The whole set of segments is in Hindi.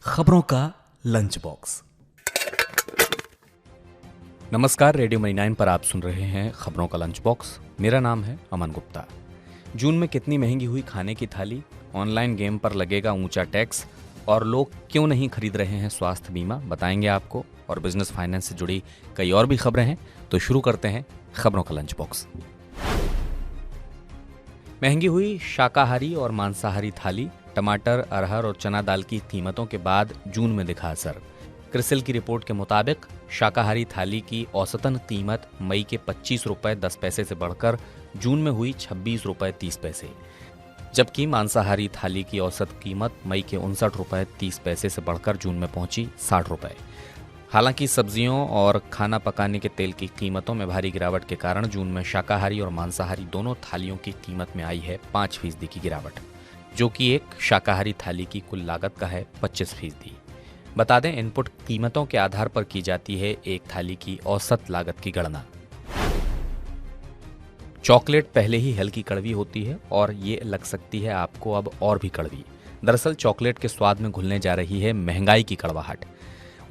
खबरों का लंच बॉक्स। नमस्कार, रेडियो मनी 9 पर आप सुन रहे हैं खबरों का लंच बॉक्स। मेरा नाम है अमन गुप्ता। जून में कितनी महंगी हुई खाने की थाली, ऑनलाइन गेम पर लगेगा ऊंचा टैक्स और लोग क्यों नहीं खरीद रहे हैं स्वास्थ्य बीमा, बताएंगे आपको। और बिजनेस फाइनेंस से जुड़ी कई और भी खबरें हैं, तो शुरू करते हैं खबरों का लंच बॉक्स। महंगी हुई शाकाहारी और मांसाहारी थाली, टमाटर, अरहर और चना दाल की कीमतों के बाद जून में दिखा असर। क्रिसिल की रिपोर्ट के मुताबिक शाकाहारी थाली की औसतन कीमत मई के 25 रुपए 10 पैसे से बढ़कर जून में हुई 26 रुपए 30 पैसे, जबकि मांसाहारी थाली की औसत कीमत मई के 59 रुपए 30 पैसे से बढ़कर जून में पहुंची 60 रुपए। हालांकि सब्जियों और खाना पकाने के तेल की कीमतों में भारी गिरावट के कारण जून में शाकाहारी और मांसाहारी दोनों थालियों की कीमत में आई है 5% की गिरावट, जो कि एक शाकाहारी थाली की कुल लागत का है 25%। बता दें, इनपुट कीमतों के आधार पर की जाती है एक थाली की औसत लागत की गणना। चॉकलेट पहले ही हल्की कड़वी होती है और ये लग सकती है आपको अब और भी कड़वी। दरअसल चॉकलेट के स्वाद में घुलने जा रही है महंगाई की कड़वाहट।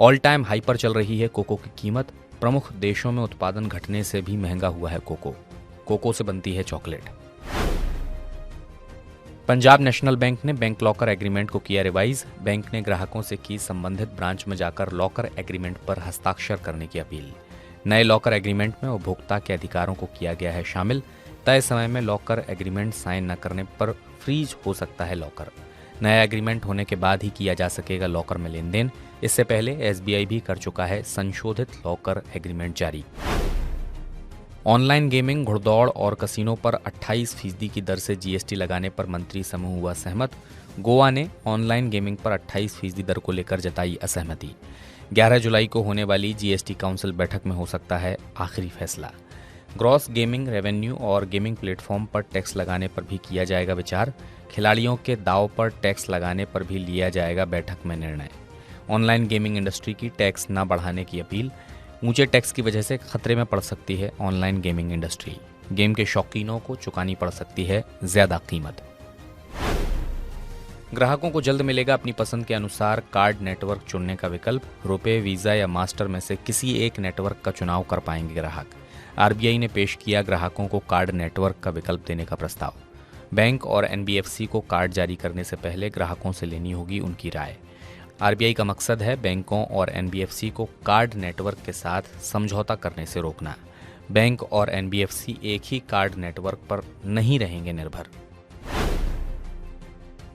ऑल टाइम हाई पर चल रही है कोको की कीमत। प्रमुख देशों में उत्पादन घटने से भी महंगा हुआ है कोको से बनती है चॉकलेट। पंजाब नेशनल बैंक ने बैंक लॉकर एग्रीमेंट को किया रिवाइज। बैंक ने ग्राहकों से की संबंधित ब्रांच में जाकर लॉकर एग्रीमेंट पर हस्ताक्षर करने की अपील। नए लॉकर एग्रीमेंट में उपभोक्ता के अधिकारों को किया गया है शामिल। तय समय में लॉकर एग्रीमेंट साइन न करने पर फ्रीज हो सकता है लॉकर। नया एग्रीमेंट होने के बाद ही किया जा सकेगा लॉकर में लेन देन। इससे पहले एसबीआई भी कर चुका है संशोधित लॉकर एग्रीमेंट जारी। ऑनलाइन गेमिंग, घुड़दौड़ और कसिनो पर 28% की दर से जीएसटी लगाने पर मंत्री समूह हुआ सहमत। गोवा ने ऑनलाइन गेमिंग पर 28% दर को लेकर जताई असहमति। 11 जुलाई को होने वाली जीएसटी काउंसिल बैठक में हो सकता है आखिरी फैसला। ग्रॉस गेमिंग रेवेन्यू और गेमिंग प्लेटफॉर्म पर टैक्स लगाने पर भी किया जाएगा विचार। खिलाड़ियों के दाव पर टैक्स लगाने पर भी लिया जाएगा बैठक में निर्णय। ऑनलाइन गेमिंग इंडस्ट्री की टैक्स न बढ़ाने की अपील। ऊंचे टैक्स की वजह से खतरे में पड़ सकती है ऑनलाइन गेमिंग इंडस्ट्री। गेम के शौकीनों को चुकानी पड़ सकती है ज्यादा कीमत। ग्राहकों को जल्द मिलेगा अपनी पसंद के अनुसार कार्ड नेटवर्क चुनने का विकल्प। रुपए, वीजा या मास्टर में से किसी एक नेटवर्क का चुनाव कर पाएंगे ग्राहक। आरबीआई ने पेश किया ग्राहकों को कार्ड नेटवर्क का विकल्प देने का प्रस्ताव। बैंक और एनबीएफसी को कार्ड जारी करने से पहले ग्राहकों से लेनी होगी उनकी राय। आरबीआई का मकसद है बैंकों और एनबीएफसी को कार्ड नेटवर्क के साथ समझौता करने से रोकना। बैंक और एनबीएफसी एक ही कार्ड नेटवर्क पर नहीं रहेंगे निर्भर।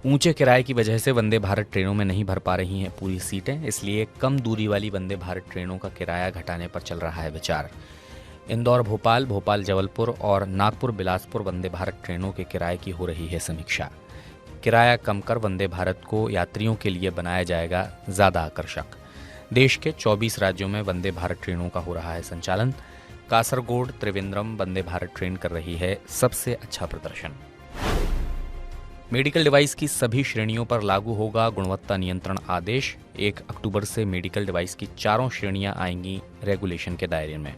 ऊंचे किराए की वजह से वंदे भारत ट्रेनों में नहीं भर पा रही हैं पूरी सीटें, इसलिए कम दूरी वाली वंदे भारत ट्रेनों का किराया घटाने पर चल रहा है विचार। इंदौर भोपाल, भोपाल जबलपुर और नागपुर बिलासपुर वंदे भारत ट्रेनों के किराए की हो रही है समीक्षा। किराया कम कर वंदे भारत को यात्रियों के लिए बनाया जाएगा ज्यादा आकर्षक। देश के 24 राज्यों में वंदे भारत ट्रेनों का हो रहा है संचालन। कासरगोड त्रिवेंद्रम वंदे भारत ट्रेन कर रही है सबसे अच्छा प्रदर्शन। मेडिकल डिवाइस की सभी श्रेणियों पर लागू होगा गुणवत्ता नियंत्रण आदेश। 1 अक्टूबर से मेडिकल डिवाइस की चारों श्रेणियां आएंगी रेगुलेशन के दायरे में।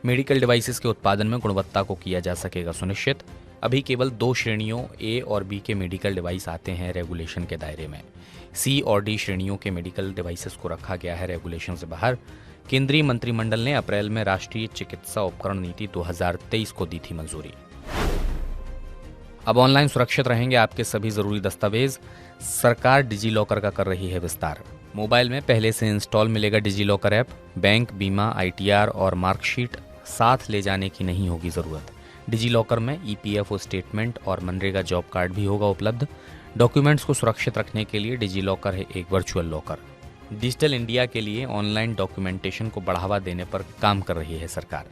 मेडिकल डिवाइसेस के उत्पादन में गुणवत्ता को किया जा सकेगा सुनिश्चित। अभी केवल 2 श्रेणियों ए और बी के मेडिकल डिवाइस आते हैं रेगुलेशन के दायरे में। सी और डी श्रेणियों के मेडिकल डिवाइसेस को रखा गया है रेगुलेशन से बाहर। केंद्रीय मंत्रिमंडल ने अप्रैल में राष्ट्रीय चिकित्सा उपकरण नीति 2023 को दी थी मंजूरी। अब ऑनलाइन सुरक्षित रहेंगे आपके सभी जरूरी दस्तावेज। सरकार डिजी लॉकर का कर रही है विस्तार। मोबाइल में पहले से इंस्टॉल मिलेगा डिजी लॉकर ऐप। बैंक, बीमा, आईटीआर और मार्कशीट साथ ले जाने की नहीं होगी जरूरत। डिजी लॉकर में ईपीएफओ स्टेटमेंट और मनरेगा जॉब कार्ड भी होगा उपलब्ध। डॉक्यूमेंट्स को सुरक्षित रखने के लिए डिजी लॉकर है एक वर्चुअल लॉकर। डिजिटल इंडिया के लिए ऑनलाइन डॉक्यूमेंटेशन को बढ़ावा देने पर काम कर रही है सरकार।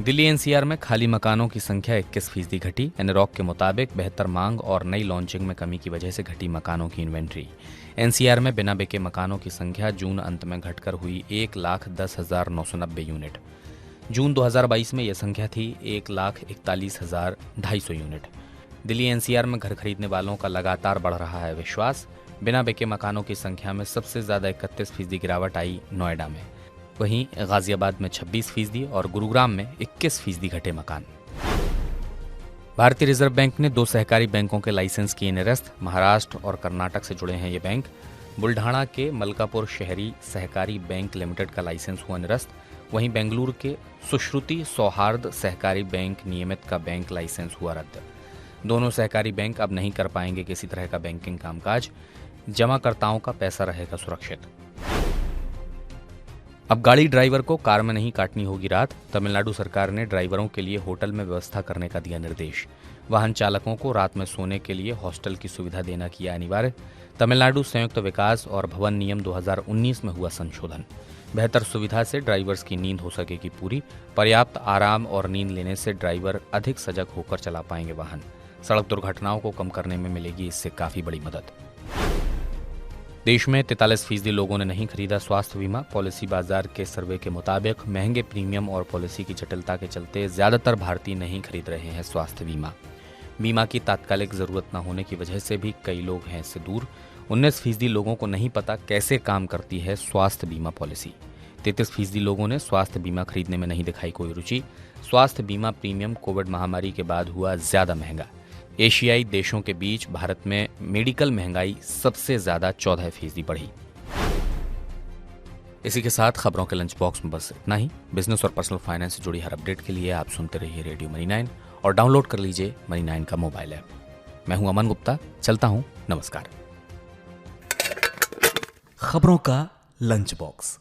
दिल्ली एनसीआर में खाली मकानों की संख्या 21% घटी। एनरॉक के मुताबिक बेहतर मांग और नई लॉन्चिंग में कमी की वजह से घटी मकानों की इन्वेंट्री। एनसीआर में बिना बिके मकानों की संख्या जून अंत में घटकर हुई 1,10,990 यूनिट। जून 2022 में यह संख्या थी 1,41,250 यूनिट। दिल्ली एनसीआर में घर खरीदने वालों का लगातार बढ़ रहा है विश्वास। बिना बिके मकानों की संख्या में सबसे ज्यादा 31% गिरावट आई नोएडा में। वहीं गाजियाबाद में 26% और गुरुग्राम में 21% घटे मकान। भारतीय रिजर्व बैंक ने 2 सहकारी बैंकों के लाइसेंस किए निरस्त। महाराष्ट्र और कर्नाटक से जुड़े हैं ये बैंक। बुल्ढाणा के मलकापुर शहरी सहकारी बैंक लिमिटेड का लाइसेंस हुआ निरस्त। वहीं बेंगलुरु के सुश्रुति सौहार्द सहकारी बैंक नियमित का बैंक लाइसेंस हुआ रद्द। दोनों सहकारी बैंक अब नहीं कर पाएंगे किसी तरह का बैंकिंग कामकाज। जमाकर्ताओं का पैसा रहेगा सुरक्षित। अब गाड़ी ड्राइवर को कार में नहीं काटनी होगी रात। तमिलनाडु सरकार ने ड्राइवरों के लिए होटल में व्यवस्था करने का दिया निर्देश। वाहन चालकों को रात में सोने के लिए हॉस्टल की सुविधा देना किया अनिवार्य। तमिलनाडु संयुक्त विकास और भवन नियम 2019 में हुआ संशोधन। बेहतर सुविधा से ड्राइवर्स की नींद हो सकेगी पूरी। पर्याप्त आराम और नींद लेने से ड्राइवर अधिक सजग होकर चला पाएंगे वाहन। सड़क दुर्घटनाओं को कम करने में मिलेगी इससे काफी बड़ी मदद। देश में 43% लोगों ने नहीं खरीदा स्वास्थ्य बीमा। पॉलिसी बाजार के सर्वे के मुताबिक महंगे प्रीमियम और पॉलिसी की जटिलता के चलते ज्यादातर भारतीय नहीं खरीद रहे हैं स्वास्थ्य बीमा। बीमा की तात्कालिक जरूरत न होने की वजह से भी कई लोग हैं इससे दूर। 19% लोगों को नहीं पता कैसे काम करती है स्वास्थ्य बीमा पॉलिसी। 33% लोगों ने स्वास्थ्य बीमा खरीदने में नहीं दिखाई कोई रुचि। स्वास्थ्य बीमा प्रीमियम कोविड महामारी के बाद हुआ ज्यादा महंगा। एशियाई देशों के बीच भारत में मेडिकल महंगाई सबसे ज्यादा 14% बढ़ी। इसी के साथ खबरों के लंच बॉक्स में बस इतना ही। बिजनेस और पर्सनल फाइनेंस से जुड़ी हर अपडेट के लिए आप सुनते रहिए रेडियो मनी 9 और डाउनलोड कर लीजिए मनी 9 का मोबाइल ऐप। मैं हूं अमन गुप्ता, चलता हूं, नमस्कार। खबरों का लंच बॉक्स।